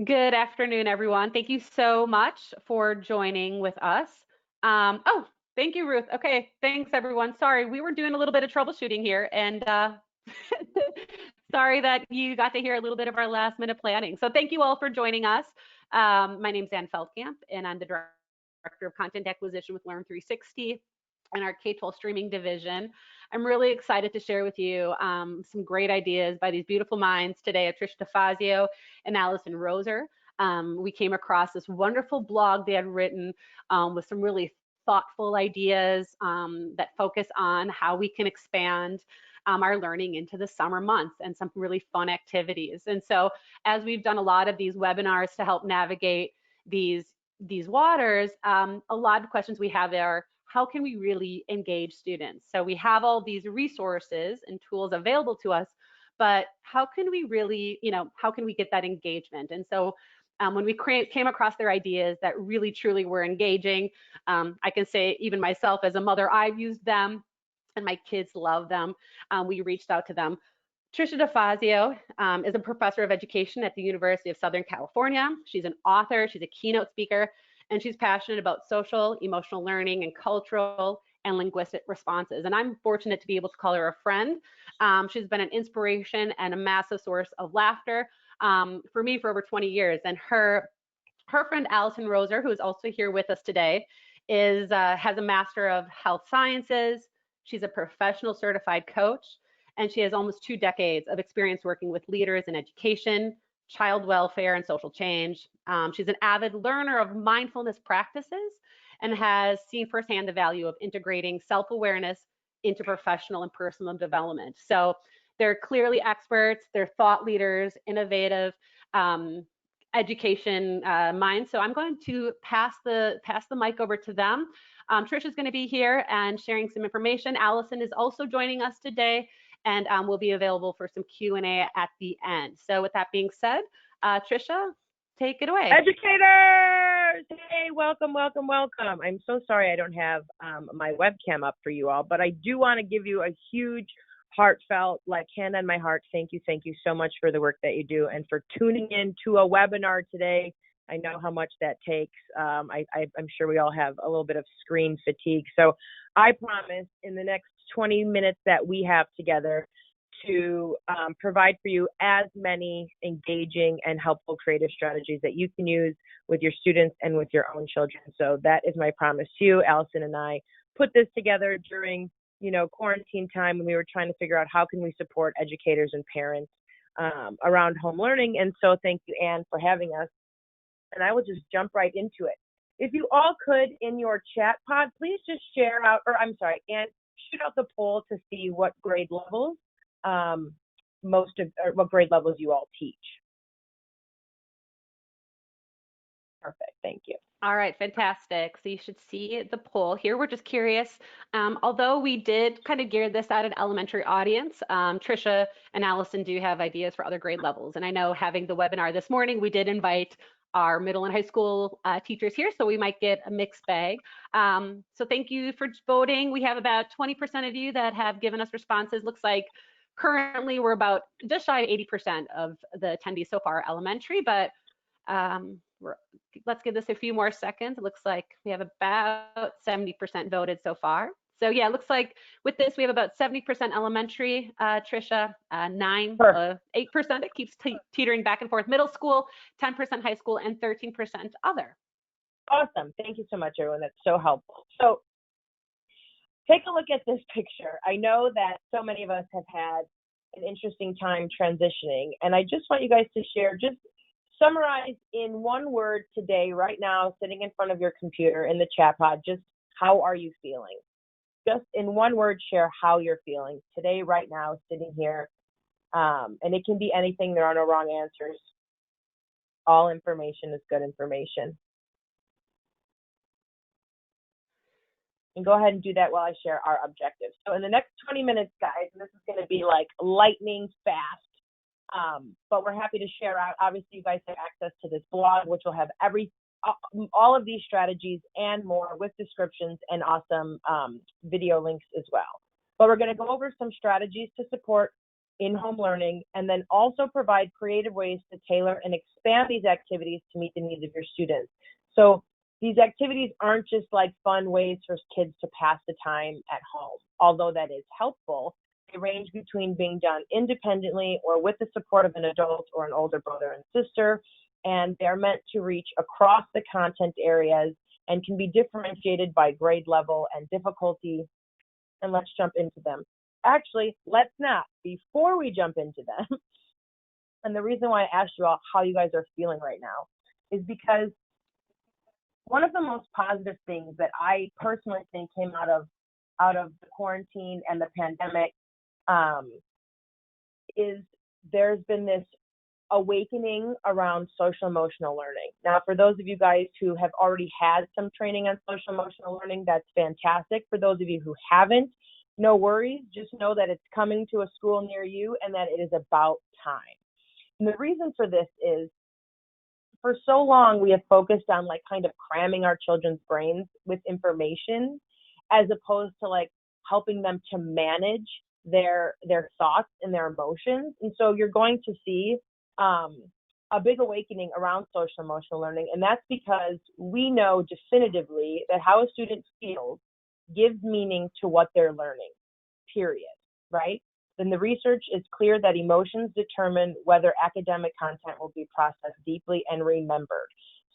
Good afternoon, everyone. Thank you so much for joining with us. Oh, thank you, Ruth. Okay, thanks, everyone. Sorry, we were doing a little bit of troubleshooting here, and sorry that you got to hear a little bit of our last minute planning. So thank you all for joining us. My name's Ann Feldkamp, and I'm the Director of Content Acquisition with Learn 360 and our K-12 streaming division. I'm really excited to share with you some great ideas by these beautiful minds today, Trisha DiFazio and Allison Roser. We came across this wonderful blog they had written with some really thoughtful ideas that focus on how we can expand our learning into the summer months and some really fun activities. And so as we've done a lot of these webinars to help navigate these waters, a lot of questions we have are, how can we really engage students? So we have all these resources and tools available to us, but how can we really, how can we get that engagement? And so when we came across their ideas that really truly were engaging, I can say even myself as a mother, I've used them and my kids love them. We reached out to them. Trisha DiFazio is a professor of education at the University of Southern California. She's an author, she's a keynote speaker, and she's passionate about social, emotional learning, and cultural and linguistic responses. And I'm fortunate to be able to call her a friend. She's been an inspiration and a massive source of laughter for me for over 20 years. And her friend Allison Roser, who is also here with us today, has a Master of Health Sciences. She's a professional certified coach, and she has almost 2 decades of experience working with leaders in education, child welfare, and social change. She's an avid learner of mindfulness practices and has seen firsthand the value of integrating self-awareness into professional and personal development. So they're clearly experts, they're thought leaders, innovative, education minds. So I'm going to pass the mic over to them. Trisha's going to be here and sharing some information. Allison is also joining us today, and will be available for some Q&A at the end. So with that being said, Trisha, take it away. Educators! Hey, welcome, welcome, welcome. I'm so sorry I don't have my webcam up for you all, but I do want to give you a huge, heartfelt, like hand on my heart, thank you so much for the work that you do and for tuning in to a webinar today. I know how much that takes. I'm sure we all have a little bit of screen fatigue. So I promise in the next 20 minutes that we have together to provide for you as many engaging and helpful creative strategies that you can use with your students and with your own children. So that is my promise to you. Allison and I put this together during, quarantine time when we were trying to figure out how can we support educators and parents around home learning. And so thank you, Anne, for having us. And I will just jump right into it. If you all could, in your chat pod, please just share out, and shoot out the poll to see what grade levels what grade levels you all teach. Perfect, thank you. All right, fantastic. So you should see the poll here. We're just curious. Although we did kind of gear this at an elementary audience, Trisha and Allison do have ideas for other grade levels. And I know having the webinar this morning, we did invite our middle and high school teachers here, so we might get a mixed bag. So thank you for voting. We have about 20% of you that have given us responses. Looks like currently we're about just shy of 80% of the attendees so far are elementary, but let's give this a few more seconds. It looks like we have about 70% voted so far. So yeah, it looks like with this, we have about 70% elementary, Trisha, 8%, it keeps teetering back and forth. Middle school, 10% high school, and 13% other. Awesome, thank you so much, everyone. That's so helpful. So take a look at this picture. I know that so many of us have had an interesting time transitioning, and I just want you guys to share, just summarize in one word today, right now, sitting in front of your computer in the chat pod, just how are you feeling? Just in one word, share how you're feeling today, right now, sitting here. And it can be anything. There are no wrong answers. All information is good information. And go ahead and do that while I share our objectives. So in the next 20 minutes, guys, and this is going to be like lightning fast, but we're happy to share out. Obviously, you guys have access to this blog, which will have all of these strategies and more with descriptions and awesome video links as well. But we're going to go over some strategies to support in-home learning, and then also provide creative ways to tailor and expand these activities to meet the needs of your students. So these activities aren't just like fun ways for kids to pass the time at home, although that is helpful. They range between being done independently or with the support of an adult or an older brother and sister, and they're meant to reach across the content areas and can be differentiated by grade level and difficulty. And let's jump into them. Actually, let's not. Before we jump into them, and the reason why I asked you all how you guys are feeling right now is because one of the most positive things that I personally think came out of the quarantine and the pandemic is there's been this awakening around social emotional learning. Now, for those of you guys who have already had some training on social emotional learning, that's fantastic. For those of you who haven't, no worries. Just know that it's coming to a school near you and that it is about time. And the reason for this is for so long we have focused on like kind of cramming our children's brains with information as opposed to like helping them to manage their thoughts and their emotions. And so you're going to see a big awakening around social emotional learning. And that's because we know definitively that how a student feels gives meaning to what they're learning, period, right? Then the research is clear that emotions determine whether academic content will be processed deeply and remembered.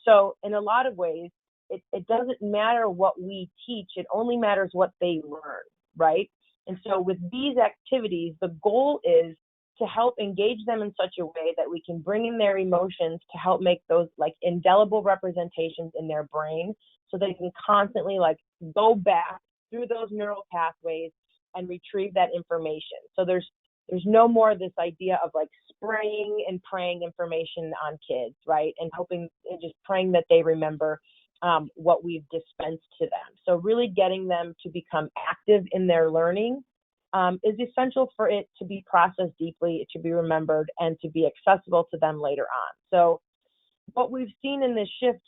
So in a lot of ways, it doesn't matter what we teach, it only matters what they learn, right? And so with these activities, the goal is to help engage them in such a way that we can bring in their emotions to help make those like indelible representations in their brain so they can constantly like go back through those neural pathways and retrieve that information. So there's no more this idea of like spraying and praying information on kids, right? And hoping and just praying that they remember what we've dispensed to them. So really getting them to become active in their learning is essential for it to be processed deeply, to be remembered, and to be accessible to them later on. So what we've seen in this shift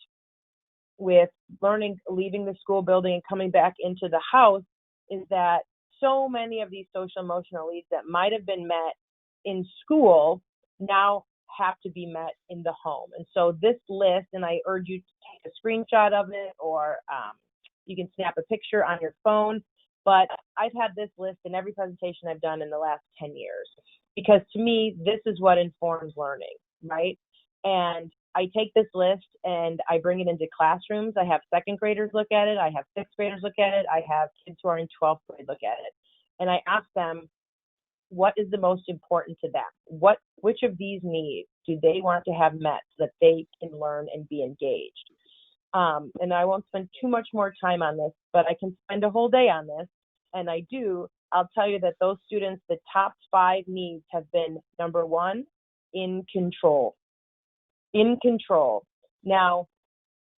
with learning, leaving the school building and coming back into the house is that so many of these social emotional needs that might have been met in school now have to be met in the home. And so this list, and I urge you to take a screenshot of it, or you can snap a picture on your phone, but I've had this list in every presentation I've done in the last 10 years, because to me, this is what informs learning, right? And I take this list and I bring it into classrooms. I have second graders look at it. I have sixth graders look at it. I have kids who are in 12th grade look at it. And I ask them, what is the most important to them? Which of these needs do they want to have met so that they can learn and be engaged? And I won't spend too much more time on this, but I can spend a whole day on this. And I do. I'll tell you that those students, the top 5 needs have been, number 1, in control. In control. Now,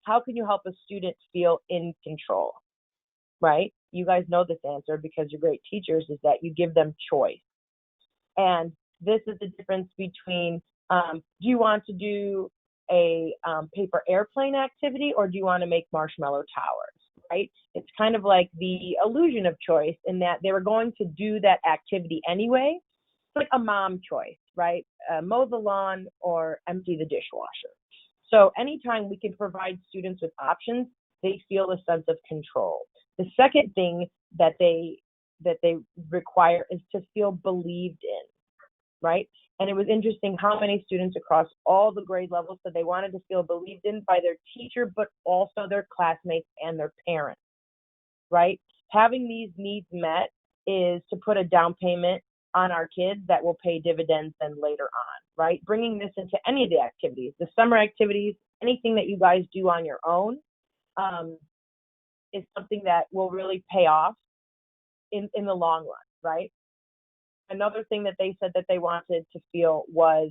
how can you help a student feel in control, right? You guys know this answer because you're great teachers, is that you give them choice. And this is the difference between, do you want to do a paper airplane activity, or do you want to make marshmallow towers, right? It's kind of like the illusion of choice in that they were going to do that activity anyway. It's like a mom choice, right? Mow the lawn or empty the dishwasher. So anytime we can provide students with options, they feel a sense of control. The second thing that they require is to feel believed in, right? And it was interesting how many students across all the grade levels said they wanted to feel believed in by their teacher, but also their classmates and their parents, right? Having these needs met is to put a down payment on our kids that will pay dividends then later on, right? Bringing this into any of the activities, the summer activities, anything that you guys do on your own is something that will really pay off in the long run, right? Another thing that they said that they wanted to feel was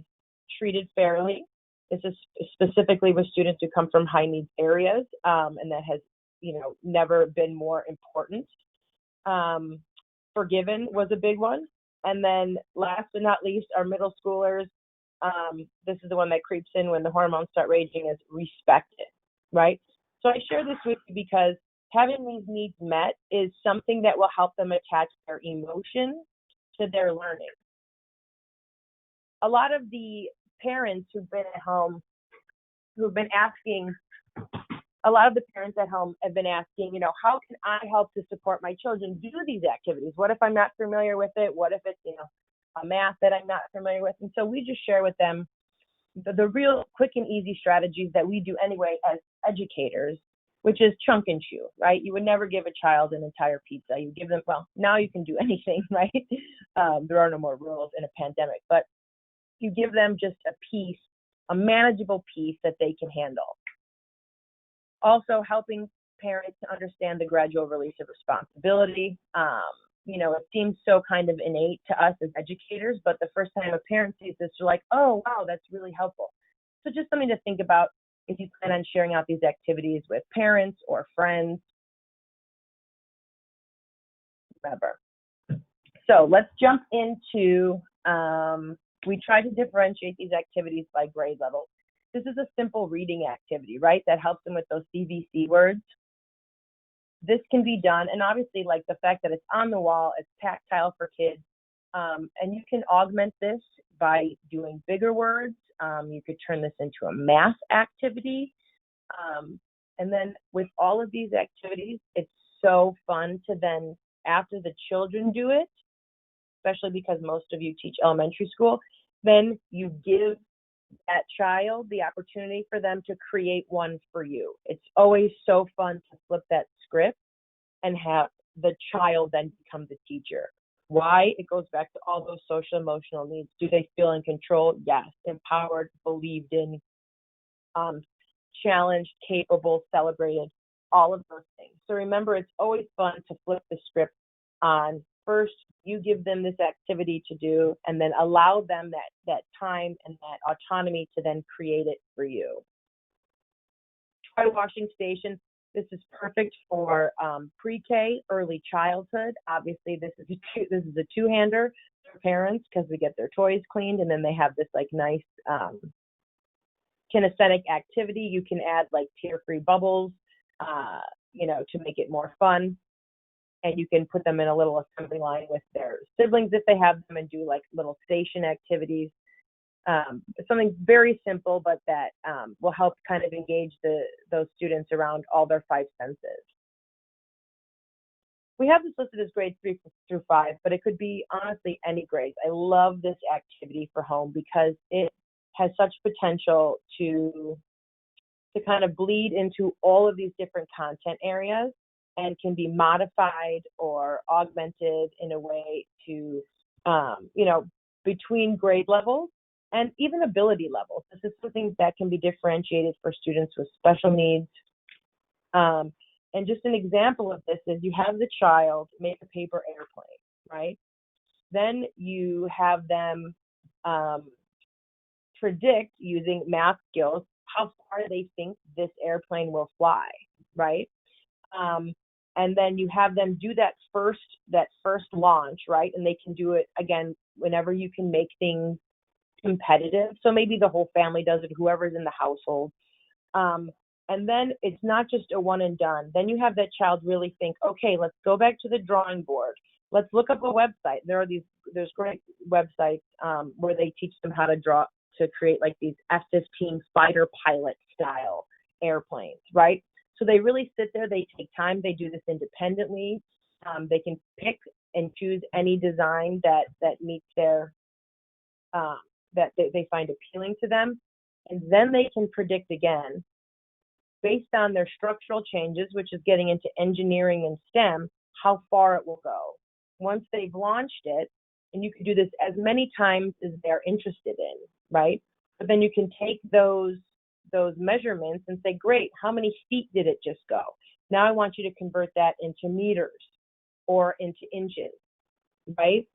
treated fairly. This is specifically with students who come from high needs areas, and that has, never been more important. Forgiven was a big one. And then last but not least, our middle schoolers, this is the one that creeps in when the hormones start raging, is respected, right? So I share this with you because having these needs met is something that will help them attach their emotion to their learning. a lot of the parents who've been at home, who've been asking, a lot of the parents at home have been asking, you know, how can I help to support my children do these activities? What if I'm not familiar with it? What if it's, you know, a math that I'm not familiar with? And so we just share with them the real quick and easy strategies that we do anyway as educators, which is chunk and chew, right? You would never give a child an entire pizza. You give them, well, now you can do anything, right? There are no more rules in a pandemic, but you give them just a piece, a manageable piece that they can handle. Also helping parents to understand the gradual release of responsibility. You know, it seems so kind of innate to us as educators, but the first time a parent sees this, you're like, oh, wow, that's really helpful. So just something to think about if you plan on sharing out these activities with parents or friends, whatever. So let's jump into, we try to differentiate these activities by grade level. This is a simple reading activity, right? That helps them with those CVC words. This can be done, and obviously like the fact that it's on the wall, it's tactile for kids, and you can augment this by doing bigger words. You could turn this into a math activity. And then with all of these activities, it's so fun to then, after the children do it, especially because most of you teach elementary school, then you give that child the opportunity for them to create one for you. It's always so fun to flip that script and have the child then become the teacher. Why? It goes back to all those social emotional needs. Do they feel in control? Yes. Empowered, believed in, challenged, capable, celebrated, all of those things. So remember, it's always fun to flip the script on. First, you give them this activity to do, and then allow them that time and that autonomy to then create it for you. Toy washing station. This is perfect for pre-K, early childhood. Obviously, this is a two-hander for parents because we get their toys cleaned, and then they have this like nice kinesthetic activity. You can add like tear-free bubbles, you know, to make it more fun. And you can put them in a little assembly line with their siblings if they have them, and do like little station activities. Something very simple, but that will help kind of engage those students around all their five senses. We have this listed as grades 3 through 5, but it could be honestly any grades. I love this activity for home because it has such potential to kind of bleed into all of these different content areas, and can be modified or augmented in a way to, you know, between grade levels and even ability levels. This is something that can be differentiated for students with special needs. And just an example of this is you have the child make a paper airplane, right? Then you have them predict using math skills how far they think this airplane will fly, right? And then you have them do that first launch, right? And they can do it again whenever you can make things competitive. So maybe the whole family does it, whoever's in the household. And then it's not just a one and done. Then you have that child really think, okay, let's go back to the drawing board. Let's look up a website. There's great websites where they teach them how to draw, to create like these F-15 fighter pilot style airplanes, right? So they really sit there, they take time, they do this independently. They can pick and choose any design that meets their, that they find appealing to them. And then they can predict again, based on their structural changes, which is getting into engineering and STEM, how far it will go. Once they've launched it, and you can do this as many times as they're interested in, right? But then you can take those measurements and say, great, how many feet did it just go? Now I want you to convert that into meters or into inches, right?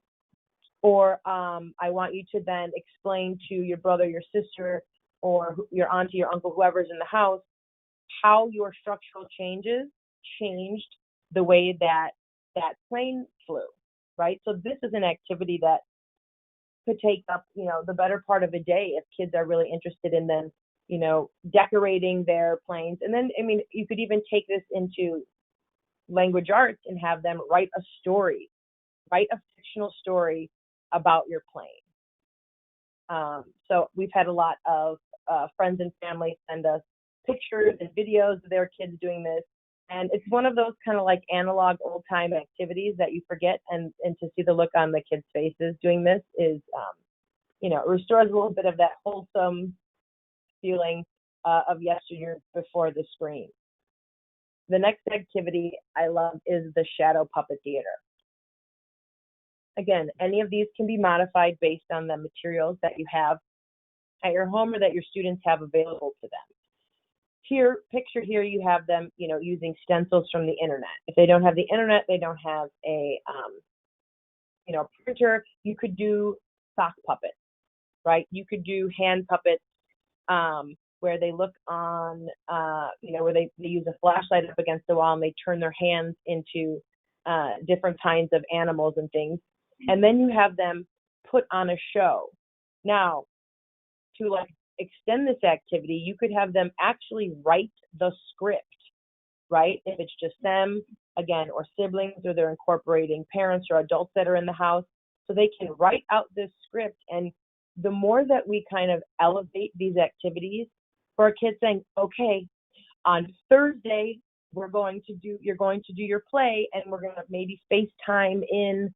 Or I want you to then explain to your brother, your sister, or your auntie, your uncle, whoever's in the house, how your structural changes changed the way that plane flew, right? So this is an activity that could take up, you know, the better part of a day if kids are really interested in then, you know, decorating their planes. And then, I mean, you could even take this into language arts and have them write a story, write a fictional story about your plane. So we've had a lot of friends and family send us pictures and videos of their kids doing this. And it's one of those kind of like analog old time activities that you forget, and to see the look on the kids' faces doing this is, it restores a little bit of that wholesome feeling of yesteryear before the screen. The next activity I love is the shadow puppet theater. Again, any of these can be modified based on the materials that you have at your home or that your students have available to them. Here, picture here, you have them, using stencils from the internet. If they don't have the internet, they don't have a, printer, you could do sock puppets, right? You could do hand puppets, where they look on, where they use a flashlight up against the wall and they turn their hands into different kinds of animals and things. And then you have them put on a show. Now, to extend this activity, you could have them actually write the script, right? If it's just them, again, or siblings, or they're incorporating parents or adults that are in the house, so they can write out this script. And the more that we kind of elevate these activities for our kids, saying, okay, on Thursday, you're going to do your play, and we're going to maybe FaceTime in,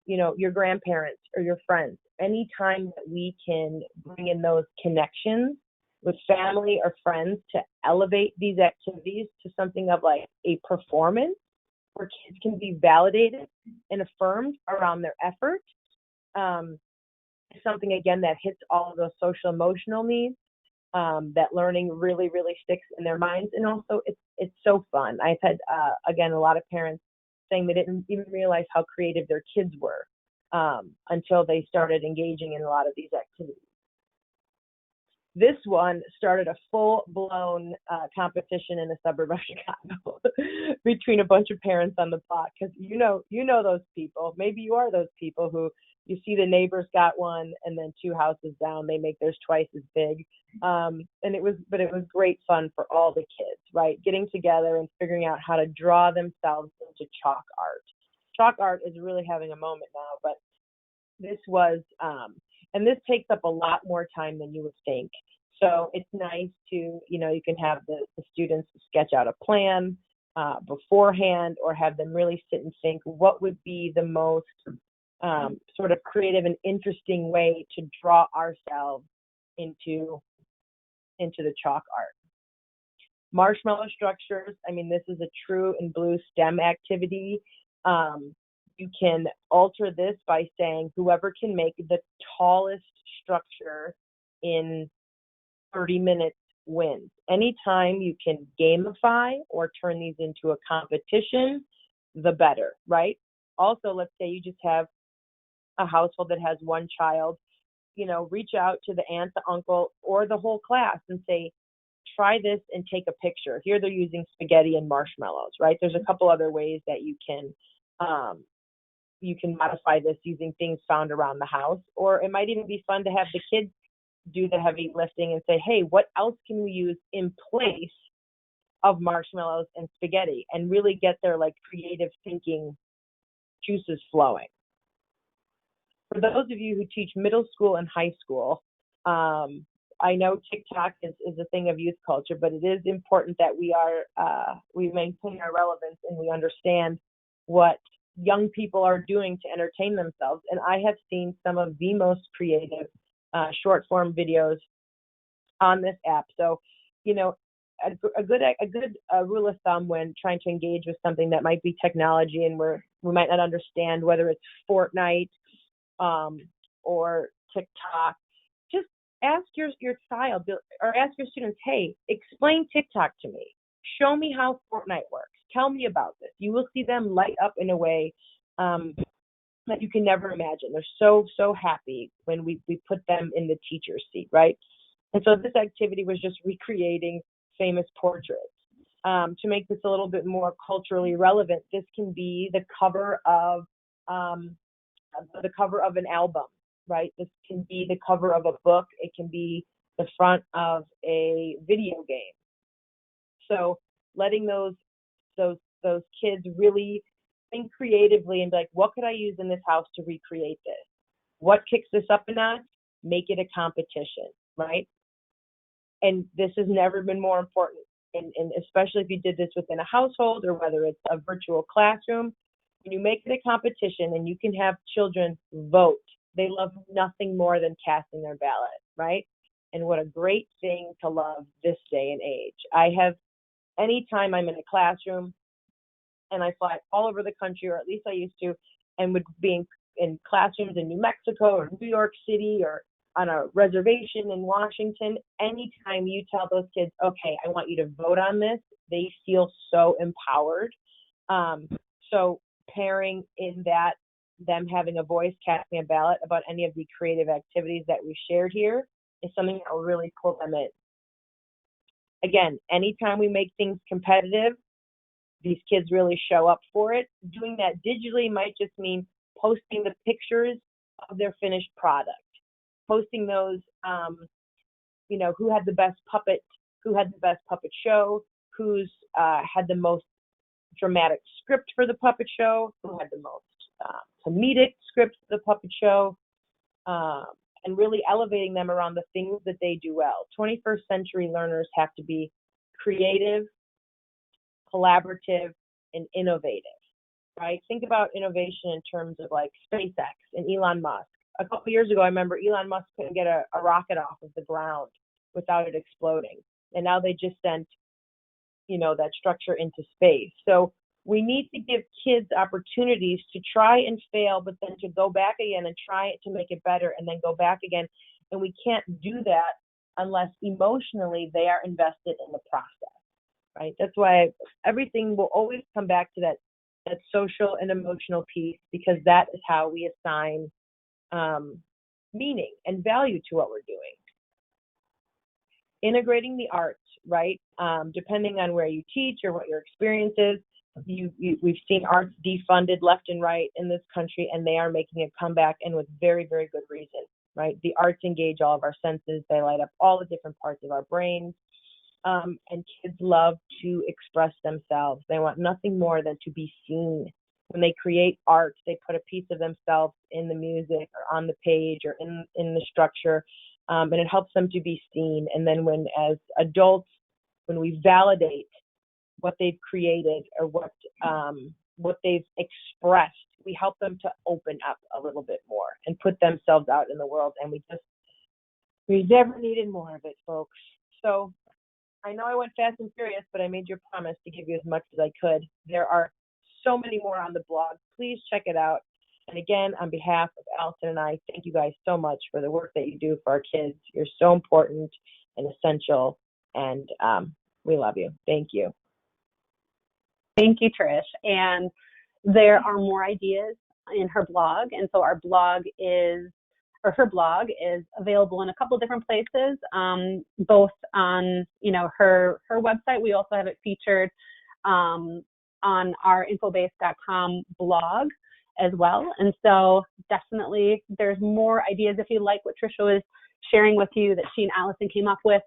your grandparents or your friends. Anytime that we can bring in those connections with family or friends to elevate these activities to something of like a performance where kids can be validated and affirmed around their effort, something, again, that hits all of those social emotional needs, that learning really, really sticks in their minds. And also it's so fun. I've had, again, a lot of parents saying they didn't even realize how creative their kids were until they started engaging in a lot of these activities. This one started a full-blown competition in a suburb of Chicago between a bunch of parents on the block, because you know those people. Maybe you are those people who you see the neighbors got one, and then 2 houses down, they make theirs twice as big. And it was great fun for all the kids, right? Getting together and figuring out how to draw themselves into chalk art. Chalk art is really having a moment now, but this was, and this takes up a lot more time than you would think. So it's nice to, you can have the students sketch out a plan beforehand, or have them really sit and think, what would be the most sort of creative and interesting way to draw ourselves into the chalk art. Marshmallow structures, this is a true and blue STEM activity. You can alter this by saying whoever can make the tallest structure in 30 minutes wins. Anytime you can gamify or turn these into a competition, the better, right? Also, let's say you just have a household that has one child, reach out to the aunt, the uncle, or the whole class and say, try this and take a picture. Here they're using spaghetti and marshmallows, right? There's a couple other ways that you can modify this using things found around the house. Or it might even be fun to have the kids do the heavy lifting and say, hey, what else can we use in place of marshmallows and spaghetti, and really get their creative thinking juices flowing. For those of you who teach middle school and high school, I know TikTok is a thing of youth culture, but it is important that we maintain our relevance and we understand what young people are doing to entertain themselves. And I have seen some of the most creative short form videos on this app. So, a good rule of thumb when trying to engage with something that might be technology and we might not understand, whether it's Fortnite or TikTok, just ask your child or ask your students, hey, explain TikTok to me. Show me how Fortnite works. Tell me about this. You will see them light up in a way that you can never imagine. They're so happy when we put them in the teacher's seat, right? And so this activity was just recreating famous portraits. To make this a little bit more culturally relevant, this can be the cover of an album, right? This can be the cover of a book. It can be the front of a video game. So letting those kids really think creatively and be like, what could I use in this house to recreate this? What kicks this up a notch? make it a competition, right? And this has never been more important. And especially if you did this within a household or whether it's a virtual classroom, when you make it a competition and you can have children vote, they love nothing more than casting their ballot, right? And what a great thing to love this day and age. Anytime I'm in a classroom and I fly all over the country, or at least I used to, and would be in classrooms in New Mexico or New York City or on a reservation in Washington, anytime you tell those kids, okay, I want you to vote on this, they feel so empowered. So pairing in that, them having a voice, casting a ballot about any of the creative activities that we shared here is something that will really pull them in. Again, anytime we make things competitive, these kids really show up for it. Doing that digitally might just mean posting the pictures of their finished product, posting those, who had the best puppet show, who's had the most dramatic script for the puppet show, who had the most comedic script for the puppet show, and really elevating them around the things that they do well. 21st century learners have to be creative, collaborative, and innovative, right? Think about innovation in terms of like SpaceX and Elon Musk. A couple of years ago, I remember Elon Musk couldn't get a rocket off of the ground without it exploding. And now they just sent, that structure into space. So we need to give kids opportunities to try and fail, but then to go back again and try it to make it better and then go back again. And we can't do that unless emotionally they are invested in the process, right? That's why everything will always come back to that social and emotional piece, because that is how we assign meaning and value to what we're doing. Integrating the arts, right? Depending on where you teach or what your experience is, we've seen arts defunded left and right in this country, and they are making a comeback, and with very, very good reason, right? The arts engage all of our senses. They light up all the different parts of our brains, and kids love to express themselves. They want nothing more than to be seen. When they create art, they put a piece of themselves in the music or on the page or in the structure, and it helps them to be seen. And then as adults, when we validate what they've created or what they've expressed, we help them to open up a little bit more and put themselves out in the world. And we never needed more of it, folks. So I know I went fast and furious, but I made you a promise to give you as much as I could. There are so many more on the blog. Please check it out. And again, on behalf of Allison and I, thank you guys so much for the work that you do for our kids. You're so important and essential, and we love you. Thank you. Thank you, Trish. And there are more ideas in her blog. And so her blog is available in a couple of different places, both on, her website. We also have it featured on our Infobasecom blog as well. And so definitely there's more ideas. If you like what Trisha was sharing with you that she and Allison came up with,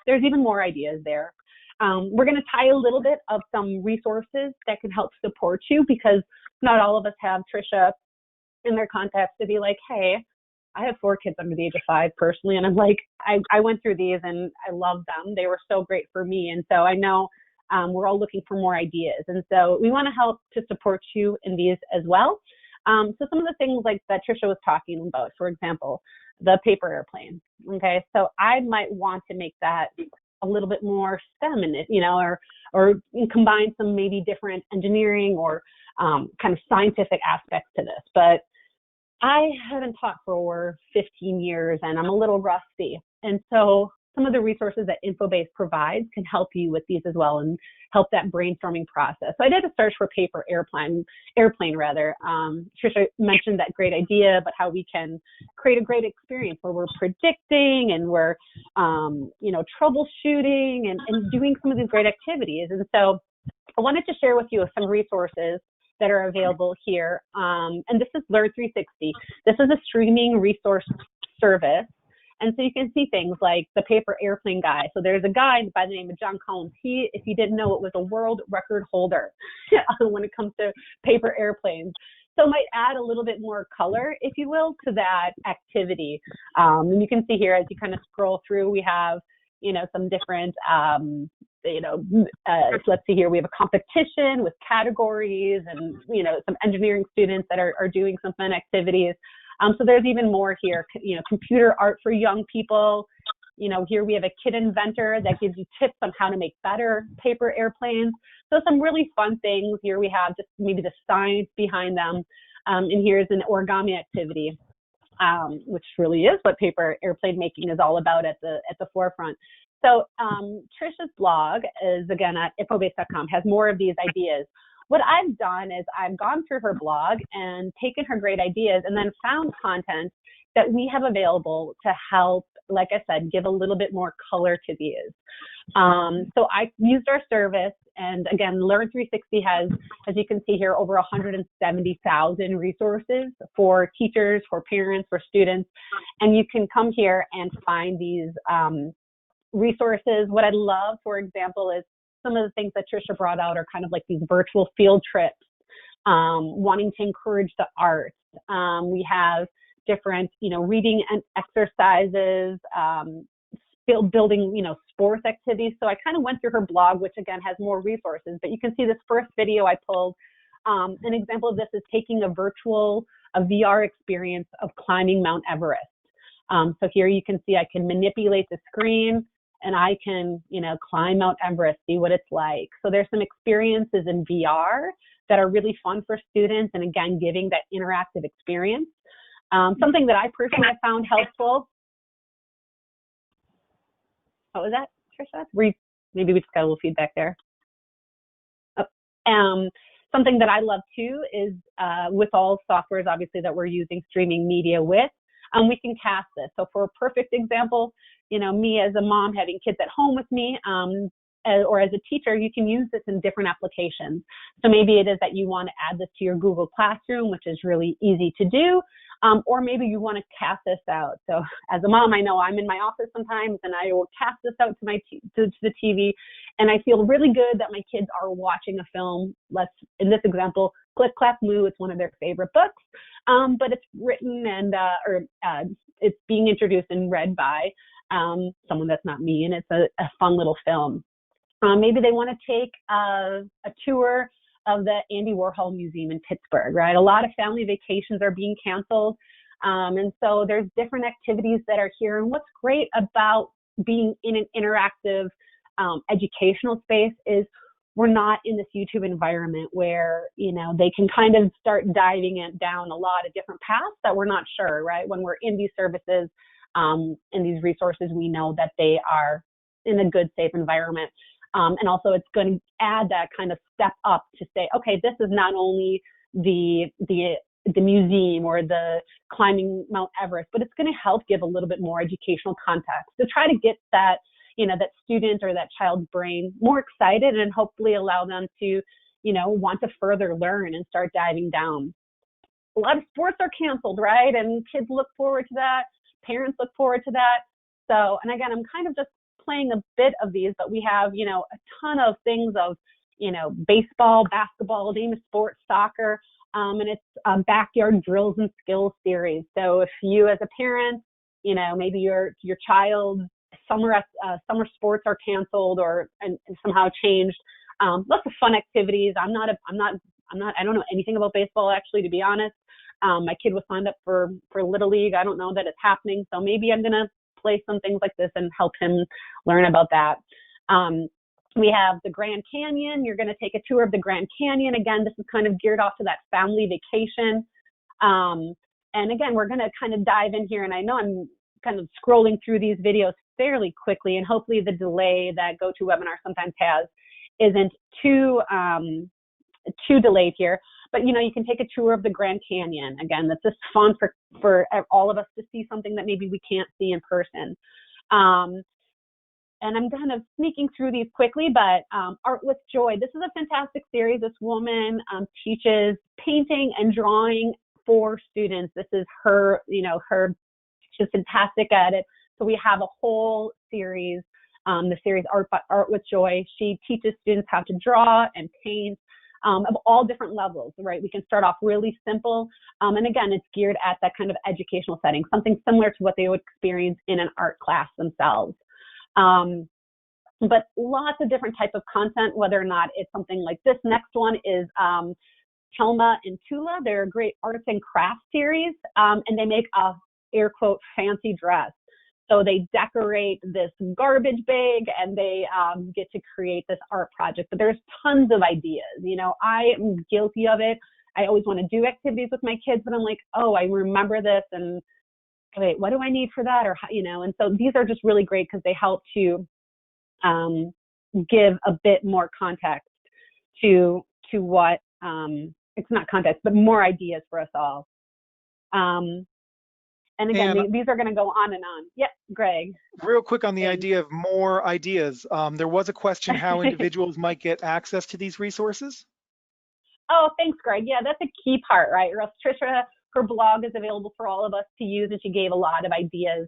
there's even more ideas there. We're going to tie a little bit of some resources that can help support you, because not all of us have Trisha in their contacts to be like, hey, I have 4 kids under the age of 5 personally, and I'm like, I went through these and I love them. They were so great for me. And so I know we're all looking for more ideas. And so we want to help to support you in these as well. So some of the things like that Trisha was talking about, for example, the paper airplane. Okay, so I might want to make that a little bit more STEM in it, or combine some maybe different engineering or kind of scientific aspects to this. But I haven't taught for over 15 years and I'm a little rusty. And so some of the resources that Infobase provides can help you with these as well and help that brainstorming process. So I did a search for paper airplane. Trisha mentioned that great idea about how we can create a great experience where we're predicting and we're, troubleshooting and doing some of these great activities. And so I wanted to share with you some resources that are available here. And this is Learn360. This is a streaming resource service. And so you can see things like the paper airplane guy. So there's a guy by the name of John Collins. He, if you didn't know, it was a world record holder when it comes to paper airplanes. So it might add a little bit more color, if you will, to that activity. And you can see here as you kind of scroll through, we have, some different, let's see here, we have a competition with categories and, some engineering students that are doing some fun activities. So there's even more here, computer art for young people. Here we have a kid inventor that gives you tips on how to make better paper airplanes. So some really fun things. Here we have just maybe the science behind them. And here's an origami activity, which really is what paper airplane making is all about at the forefront. So Trisha's blog is, again, at Infobasecom, has more of these ideas. What I've done is I've gone through her blog and taken her great ideas and then found content that we have available to help, like I said, give a little bit more color to these. So I used our service, and again, Learn360 has, as you can see here, over 170,000 resources for teachers, for parents, for students, and you can come here and find these resources. What I love, for example, is some of the things that Trisha brought out are kind of like these virtual field trips, wanting to encourage the arts. We have different, reading and exercises, building, sports activities. So I kind of went through her blog, which again has more resources, but you can see this first video I pulled. An example of this is taking a VR experience of climbing Mount Everest. So here you can see I can manipulate the screen and I can, climb Mount Everest, see what it's like. So there's some experiences in VR that are really fun for students, and again, giving that interactive experience. Something that I personally have found helpful. What was that, Trisha? Maybe we just got a little feedback there. Something that I love too is with all softwares, obviously, that we're using streaming media with, we can cast this. So for a perfect example, me as a mom having kids at home with me, or as a teacher, you can use this in different applications. So maybe it is that you want to add this to your Google Classroom, which is really easy to do, or maybe you want to cast this out. So as a mom, I know I'm in my office sometimes, and I will cast this out to the TV, and I feel really good that my kids are watching a film. In this example, Click Clap Moo. It's one of their favorite books, but it's written and it's being introduced and read by someone that's not me, and it's a fun little film. Maybe they want to take a tour of the Andy Warhol Museum in Pittsburgh, right? A lot of family vacations are being canceled. And so there's different activities that are here. And what's great about being in an interactive educational space is we're not in this YouTube environment where, they can kind of start diving down a lot of different paths that we're not sure, right? When we're in these services, in these resources, we know that they are in a good, safe environment. And also it's going to add that kind of step up to say, okay, this is not only the museum or the climbing Mount Everest, but it's going to help give a little bit more educational context to try to get that, that student or that child's brain more excited and hopefully allow them to, want to further learn and start diving down. A lot of sports are canceled, right? And kids look forward to that. Parents look forward to that. So, and again, I'm kind of just playing a bit of these, but we have, a ton of things of, baseball, basketball, game of sports, soccer, and it's backyard drills and skills series. So if you as a parent, maybe your child's summer sports are canceled and somehow changed, lots of fun activities. I don't know anything about baseball, actually, to be honest. My kid was signed up for Little League. I don't know that it's happening. So maybe I'm going to play some things like this and help him learn about that. We have the Grand Canyon. You're going to take a tour of the Grand Canyon. Again, this is kind of geared off to that family vacation. And again, we're going to kind of dive in here. And I know I'm kind of scrolling through these videos fairly quickly, and hopefully the delay that GoToWebinar sometimes has isn't too delayed here. But, you can take a tour of the Grand Canyon. Again, that's just fun for all of us to see something that maybe we can't see in person. And I'm kind of sneaking through these quickly, but Art with Joy. This is a fantastic series. This woman teaches painting and drawing for students. This is her, she's fantastic at it. So we have a whole series, the series Art with Joy. She teaches students how to draw and paint. of all different levels, right? We can start off really simple. And again, it's geared at that kind of educational setting, something similar to what they would experience in an art class themselves. But lots of different types of content, whether or not it's something like this. Next one is Helma and Tula. They're a great arts and crafts series, and they make a air quote fancy dress. So they decorate this garbage bag and they get to create this art project. But there's tons of ideas. You know, I am guilty of it. I always want to do activities with my kids, but I'm like, oh, I remember this, and wait, what do I need for that? Or, you know, and so these are just really great because they help to give a bit more context to what, it's not context, but more ideas for us all. And again, these are going to go on and on. Yep, Greg. Real quick on the idea of more ideas. There was a question how individuals might get access to these resources. Oh, thanks, Greg. Yeah, that's a key part, right? Or else Trisha, her blog is available for all of us to use, and she gave a lot of ideas.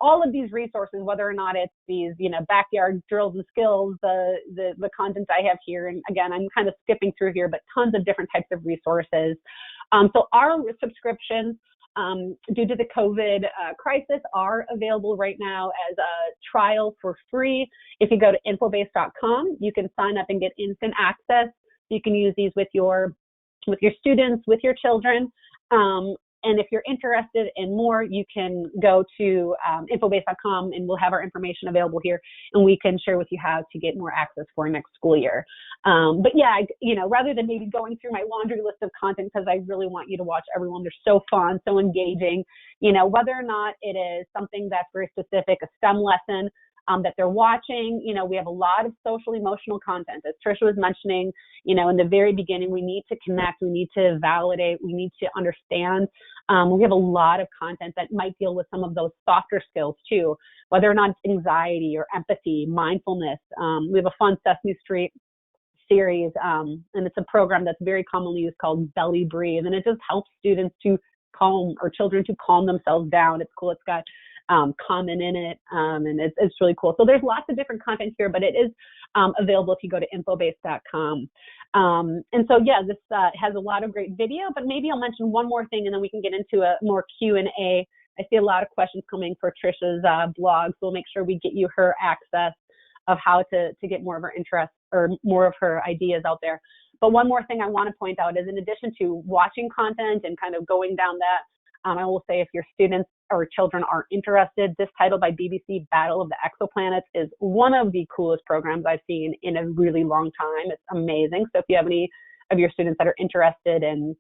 All of these resources, whether or not it's these, you know, backyard drills and skills, the content I have here, and again, I'm kind of skipping through here, but tons of different types of resources. So our subscriptions, due to the COVID crisis, are available right now as a trial for free. If you go to Infobase.com, you can sign up and get instant access. You can use these with your students, with your children. And if you're interested in more, you can go to Infobase.com, and we'll have our information available here, and we can share with you how to get more access for next school year. But yeah, you know, rather than maybe going through my laundry list of content, because I really want you to watch everyone, they're so fun, so engaging, you know, whether or not it is something that's very specific, a STEM lesson, that they're watching. You know, we have a lot of social emotional content. As Trisha was mentioning, you know, in the very beginning, we need to connect, we need to validate, we need to understand. We have a lot of content that might deal with some of those softer skills too, whether or not it's anxiety or empathy, mindfulness. We have a fun Sesame Street series, and it's a program that's very commonly used called Belly Breathe, and it just helps students to calm, or children to calm themselves down. It's cool. It's got comment in it, and it's really cool. So there's lots of different content here, but it is available if you go to Infobase.com. And so, yeah, this has a lot of great video, but maybe I'll mention one more thing, and then we can get into a more Q&A. I see a lot of questions coming for Trisha's blog, so we'll make sure we get you her access of how to get more of her interest or more of her ideas out there. But one more thing I want to point out is, in addition to watching content and kind of going down that, I will say, if your students or children are interested, this title by BBC, Battle of the Exoplanets, is one of the coolest programs I've seen in a really long time. It's amazing. So if you have any of your students that are interested in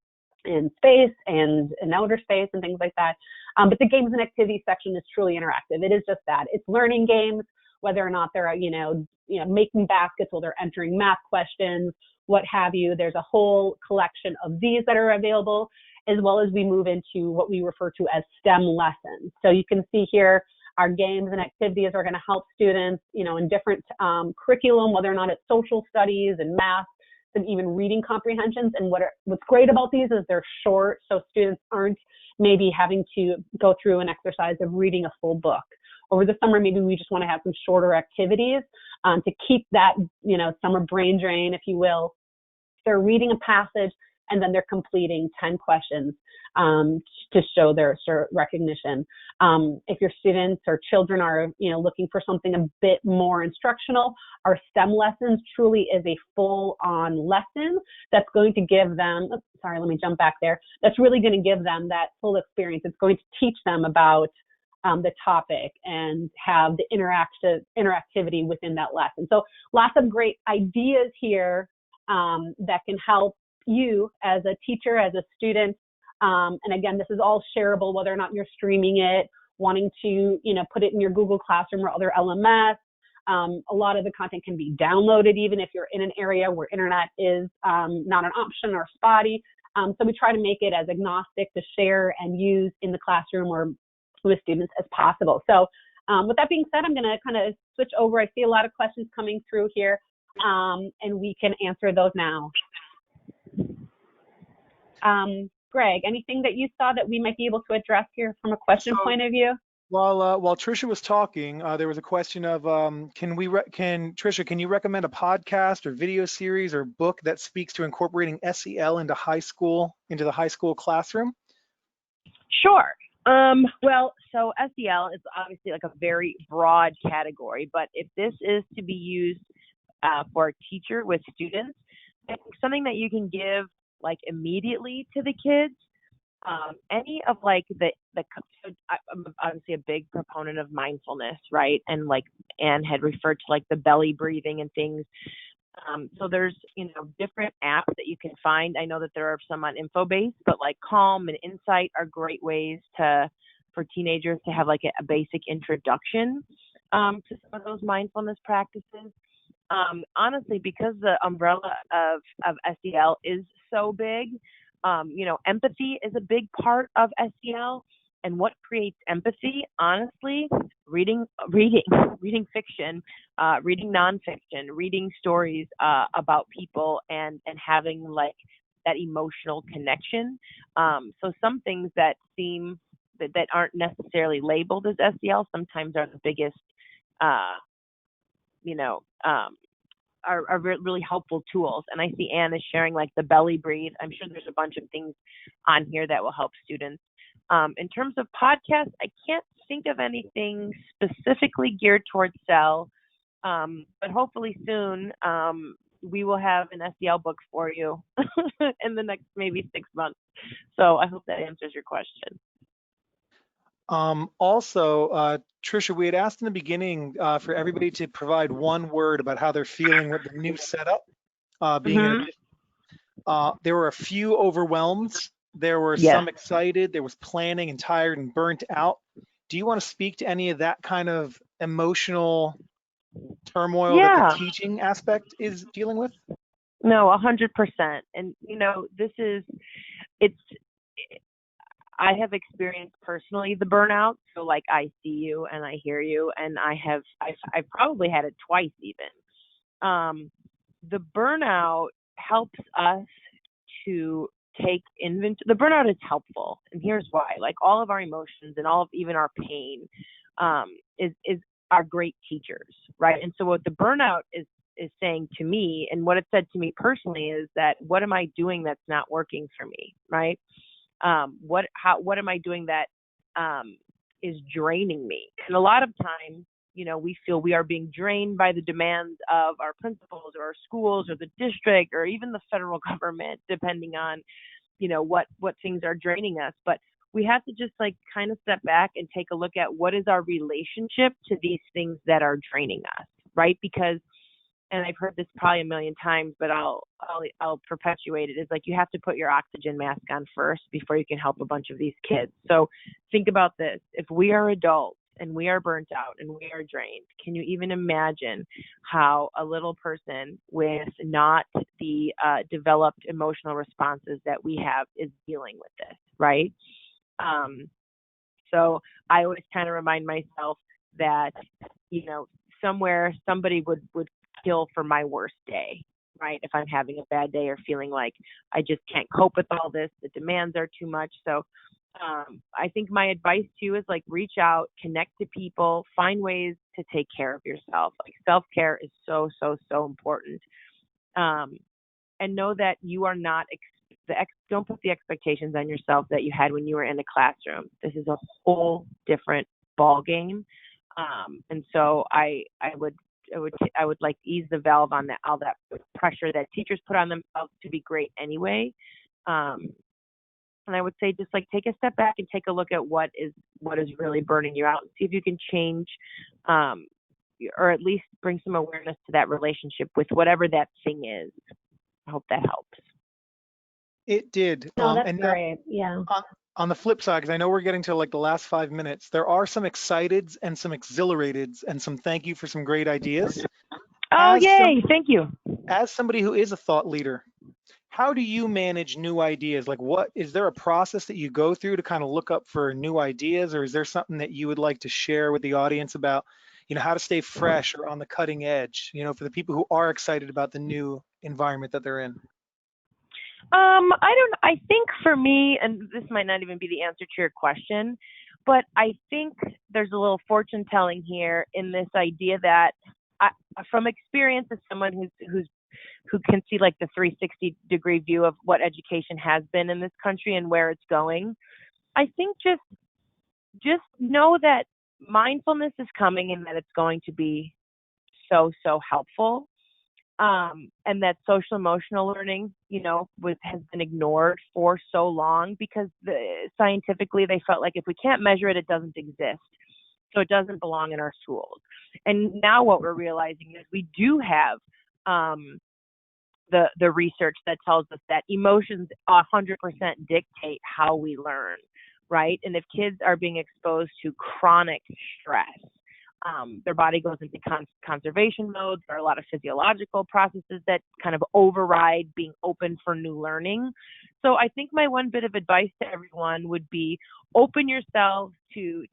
space and in outer space and things like that, but the games and activities section is truly interactive. It is just that. It's learning games, whether or not they're, you know, making baskets while they're entering math questions, what have you. There's a whole collection of these that are available, as well as we move into what we refer to as STEM lessons. So you can see here, our games and activities are going to help students, you know, in different curriculum, whether or not it's social studies and math, and even reading comprehensions. And what's great about these is they're short, so students aren't maybe having to go through an exercise of reading a full book. Over the summer, maybe we just want to have some shorter activities to keep that, you know, summer brain drain, if you will. They're reading a passage, and then they're completing 10 questions to show their recognition. If your students or children are, you know, looking for something a bit more instructional, our STEM lessons truly is a full-on lesson that's going to give them, sorry, let me jump back there. That's really going to give them that full experience. It's going to teach them about the topic and have the interactivity within that lesson. So lots of great ideas here that can help you as a teacher, as a student. And again, this is all shareable, whether or not you're streaming it, wanting to, you know, put it in your Google Classroom or other LMS. A lot of the content can be downloaded, even if you're in an area where internet is not an option or spotty. So we try to make it as agnostic to share and use in the classroom or with students as possible. So with that being said, I'm going to kind of switch over. I see a lot of questions coming through here, and we can answer those now. Greg, anything that you saw that we might be able to address here from a question point of view? While Trisha was talking, there was a question of Trisha, can you recommend a podcast or video series or book that speaks to incorporating SEL into the high school classroom? Sure. Well, so SEL is obviously like a very broad category, but if this is to be used for a teacher with students, I think something that you can give like immediately to the kids, any of like so I'm obviously a big proponent of mindfulness, right? And like Anne had referred to like the belly breathing and things. So there's, different apps that you can find. I know that there are some on Infobase, but like Calm and Insight are great ways for teenagers to have like a basic introduction to some of those mindfulness practices. Honestly, because the umbrella of SEL is so big, empathy is a big part of SEL. And what creates empathy, honestly, reading fiction, reading nonfiction, reading stories about people, and having like that emotional connection. So some things that seem that aren't necessarily labeled as SEL sometimes are the biggest, you know, are really helpful tools. And I see Anne is sharing like the belly breathe. I'm sure there's a bunch of things on here that will help students. In terms of podcasts, I can't think of anything specifically geared towards SEL, but hopefully soon we will have an SEL book for you in the next maybe 6 months. So I hope that answers your question. Also, Trisha, we had asked in the beginning for everybody to provide one word about how they're feeling with the new setup being in a there were a few overwhelmed. There were Yes. some excited. There was planning and tired and burnt out. Do you want to speak to any of that kind of emotional turmoil that the Yeah. teaching aspect is dealing with? No, 100%. And I have experienced personally the burnout. So like I see you and I hear you, and I've probably had it twice even. The burnout helps us to take inventory. The burnout is helpful, and here's why. Like all of our emotions and all of even our pain is our great teachers, right? And so what the burnout is saying to me, and what it said to me personally, is that what am I doing that's not working for me, right? What am I doing that is draining me? And a lot of times, we feel we are being drained by the demands of our principals or our schools or the district or even the federal government, depending on, what things are draining us. But we have to just like kind of step back and take a look at what is our relationship to these things that are draining us, right? Because, and I've heard this probably a million times, but I'll perpetuate it, is like you have to put your oxygen mask on first before you can help a bunch of these kids. So think about this. If we are adults and we are burnt out and we are drained, can you even imagine how a little person with not the developed emotional responses that we have is dealing with this, right? So I always kind of remind myself that, somewhere somebody would kill for my worst day, right? If I'm having a bad day or feeling like I just can't cope with all this, the demands are too much. So I think my advice to you is like reach out, connect to people, find ways to take care of yourself. Like self-care is so, so, so important. And know that you are not, don't put the expectations on yourself that you had when you were in a classroom. This is a whole different ball game. And so I would like ease the valve on that, all that pressure that teachers put on themselves to be great anyway. And I would say just like take a step back and take a look at what is really burning you out, and see if you can change, or at least bring some awareness to that relationship with whatever that thing is. I hope that helps. It did. No, that's And great. Yeah. on the flip side, because I know we're getting to like the last 5 minutes, there are some exciteds and some exhilarateds and some thank you for some great ideas. Oh, yay. Thank you. As somebody who is a thought leader, how do you manage new ideas? Like is there a process that you go through to kind of look up for new ideas, or is there something that you would like to share with the audience about, how to stay fresh or on the cutting edge, for the people who are excited about the new environment that they're in? I think for me, and this might not even be the answer to your question, but I think there's a little fortune telling here in this idea that, from experience as someone who can see like the 360-degree view of what education has been in this country and where it's going, I think just know that mindfulness is coming and that it's going to be so helpful. And that social emotional learning, has been ignored for so long because scientifically they felt like if we can't measure it, it doesn't exist. So it doesn't belong in our schools. And now what we're realizing is we do have the research that tells us that emotions 100% dictate how we learn, right? And if kids are being exposed to chronic stress, their body goes into conservation mode. There are a lot of physiological processes that kind of override being open for new learning. So I think my one bit of advice to everyone would be open yourselves to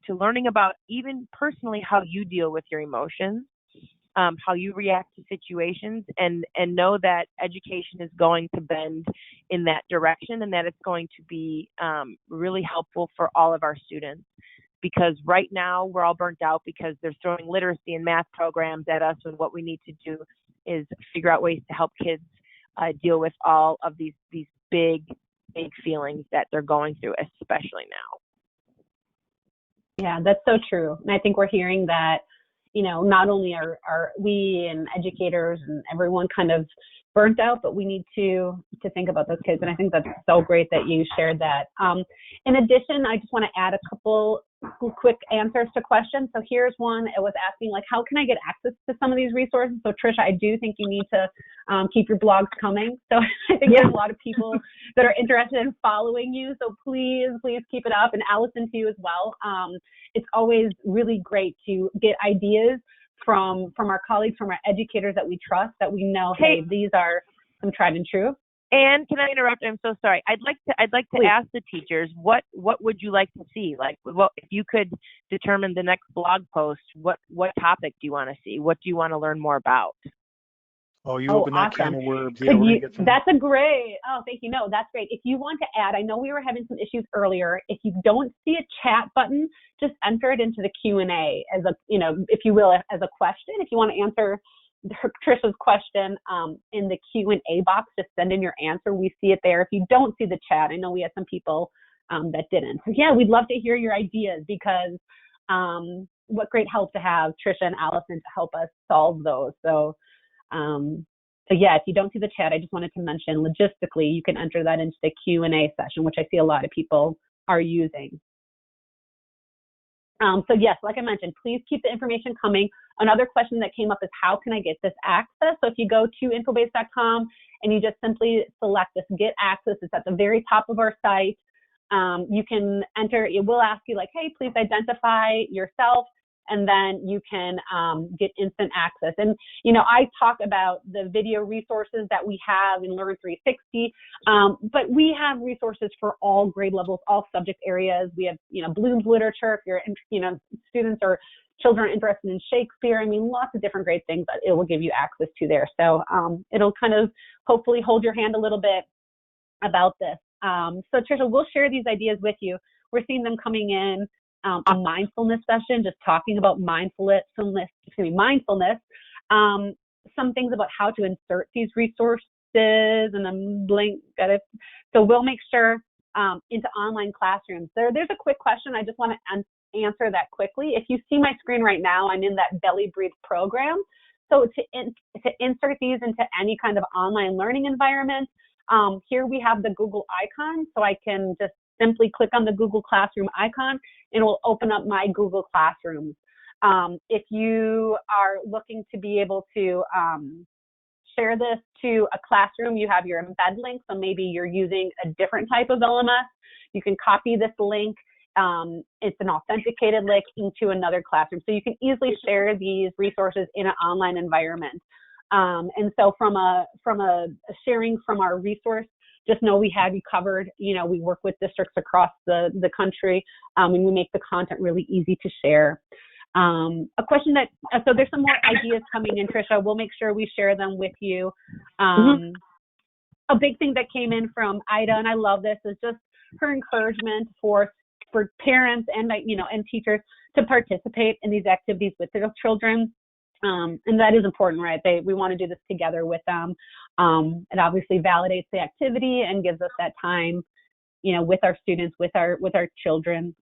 learning about even personally how you deal with your emotions, how you react to situations, and know that education is going to bend in that direction and that it's going to be really helpful for all of our students. Because right now we're all burnt out because they're throwing literacy and math programs at us, and what we need to do is figure out ways to help kids deal with all of these big feelings that they're going through, especially now. Yeah, that's so true. And I think we're hearing that, not only are we and educators and everyone kind of burnt out, but we need to think about those kids. And I think that's so great that you shared that. In addition, I just want to add a couple quick answers to questions. So here's one. It was asking, like, how can I get access to some of these resources? So Trisha, I do think you need to keep your blogs coming. So I think there's a lot of people that are interested in following you. So please keep it up. And Allison, to you as well. It's always really great to get ideas from our colleagues, from our educators that we trust, that we know, hey, these are some tried and true. And can I interrupt? I'm so sorry. I'd like to ask the teachers, what would you like to see? Like, what if you could determine the next blog post? What topic do you want to see? What do you want to learn more about? Oh, you open that awesome. can of worms. Yeah, we're gonna get some. That's a great. Oh, thank you. No, that's great. If you want to add, I know we were having some issues earlier. If you don't see a chat button, just enter it into the Q&A as a, if you will, as a question. If you want to answer Trisha's question in the Q&A box, just send in your answer. We see it there. If you don't see the chat, I know we had some people that didn't. So yeah, we'd love to hear your ideas, because what great help to have Trisha and Allison to help us solve those. So yeah, if you don't see the chat, I just wanted to mention logistically, you can enter that into the Q&A session, which I see a lot of people are using. So yes, like I mentioned, please keep the information coming. Another question that came up is, how can I get this access? So if you go to Infobasecom and you just simply select this Get Access, it's at the very top of our site. You can enter, it will ask you like, hey, please identify yourself, and then you can get instant access. And, I talk about the video resources that we have in Learn 360, but we have resources for all grade levels, all subject areas. We have, Bloom's Literature, if you're, students or children are interested in Shakespeare. I mean, lots of different great things that it will give you access to there. So it'll kind of hopefully hold your hand a little bit about this. So Trisha, we'll share these ideas with you. We're seeing them coming in. A mindfulness session, just talking about mindfulness. Some things about how to insert these resources, and then got it. So we'll make sure into online classrooms. There's a quick question. I just want to answer that quickly. If you see my screen right now, I'm in that Belly Breathe program. So to insert these into any kind of online learning environment, here we have the Google icon, so I can just simply click on the Google Classroom icon, and it will open up my Google Classrooms. If you are looking to be able to share this to a classroom, you have your embed link, so maybe you're using a different type of LMS. You can copy this link. It's an authenticated link into another classroom. So you can easily share these resources in an online environment. And so from a sharing from our resource, just know we have you covered. We work with districts across the country, and we make the content really easy to share. A question so there's some more ideas coming in, Trisha. We'll make sure we share them with you. A big thing that came in from Ida, and I love this, is just her encouragement for for parents and, and teachers to participate in these activities with their children. And that is important, right? We want to do this together with them. It obviously validates the activity and gives us that time, with our students, with our children.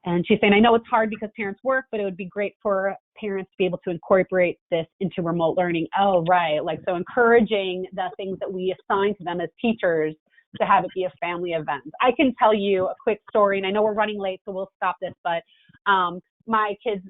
And she's saying, I know it's hard because parents work, but it would be great for parents to be able to incorporate this into remote learning. Oh, right. So encouraging the things that we assign to them as teachers to have it be a family event. I can tell you a quick story, and I know we're running late, so we'll stop this, but my kid's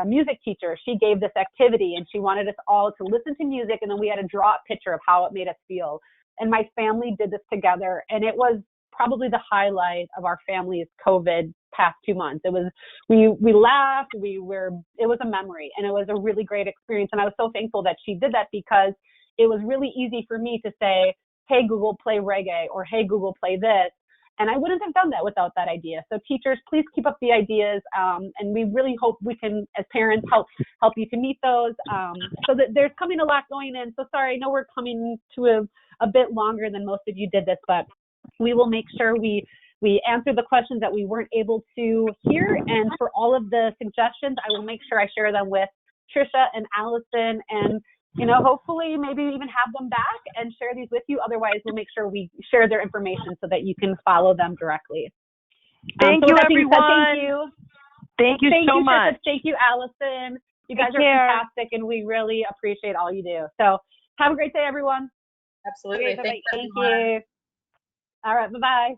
music teacher, she gave this activity, and she wanted us all to listen to music, and then we had to draw a picture of how it made us feel. And my family did this together, and it was probably the highlight of our family's COVID past 2 months. It was, we laughed, it was a memory, and it was a really great experience. And I was so thankful that she did that, because it was really easy for me to say, hey, Google, play reggae, or hey, Google, play this. And I wouldn't have done that without that idea. So teachers, please keep up the ideas. And we really hope we can, as parents, help you to meet those. So that there's coming a lot going in. So sorry, I know we're coming to a bit longer than most of you did this, but we will make sure we answer the questions that we weren't able to hear. And for all of the suggestions, I will make sure I share them with Trisha and Allison, and hopefully maybe even have them back and share these with you. Otherwise, we'll make sure we share their information so that you can follow them directly. Thank you, everyone. Thank you so much. Trisha. Thank you, Allison. You guys are fantastic, and we really appreciate all you do. So have a great day, everyone. Absolutely. Okay, thank you. All right, bye-bye.